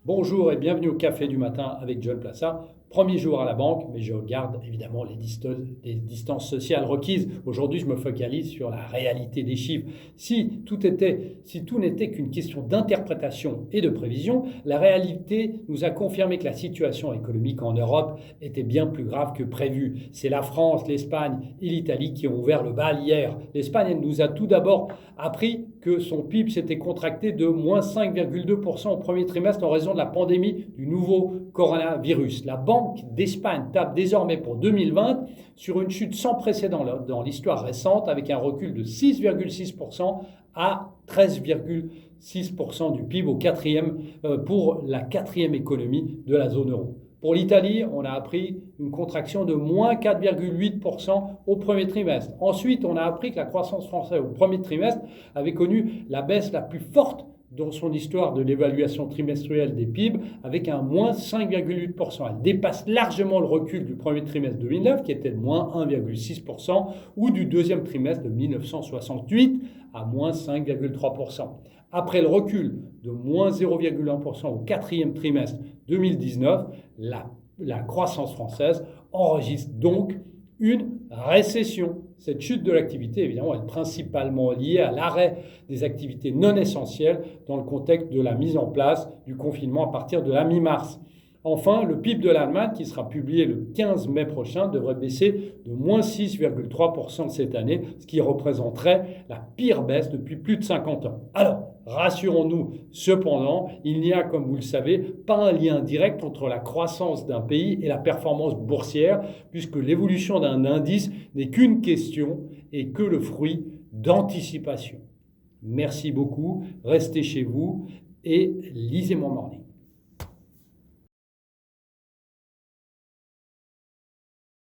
Bonjour et bienvenue au Café du matin avec John Plaça. Premier jour à la banque, mais je garde évidemment les distances sociales requises. Aujourd'hui, je me focalise sur la réalité des chiffres. Si tout n'était qu'une question d'interprétation et de prévision, la réalité nous a confirmé que la situation économique en Europe était bien plus grave que prévu. C'est la France, l'Espagne et l'Italie qui ont ouvert le bal hier. L'Espagne elle nous a tout d'abord appris que son PIB s'était contracté de moins 5,2% au premier trimestre en raison de la pandémie du nouveau coronavirus. La Banque d'Espagne tape désormais pour 2020 sur une chute sans précédent dans l'histoire récente avec un recul de 6,6% à 13,6% du PIB pour la quatrième économie de la zone euro. Pour l'Italie, on a appris une contraction de moins 4,8% au premier trimestre. Ensuite, on a appris que la croissance française au premier trimestre avait connu la baisse la plus forte dans son histoire de l'évaluation trimestrielle des PIB, avec un moins 5,8%. Elle dépasse largement le recul du premier trimestre 2009, qui était de moins 1,6%, ou du deuxième trimestre de 1968, à moins 5,3%. Après le recul de moins 0,1% au quatrième trimestre 2019, la croissance française enregistre donc une récession. Cette chute de l'activité, évidemment, est principalement liée à l'arrêt des activités non essentielles dans le contexte de la mise en place du confinement à partir de la mi-mars. Enfin, le PIB de l'Allemagne, qui sera publié le 15 mai prochain, devrait baisser de moins 6,3% cette année, ce qui représenterait la pire baisse depuis plus de 50 ans. Alors, rassurons-nous, cependant, il n'y a, comme vous le savez, pas un lien direct entre la croissance d'un pays et la performance boursière, puisque l'évolution d'un indice n'est qu'une question et que le fruit d'anticipation. Merci beaucoup, restez chez vous et lisez mon morning.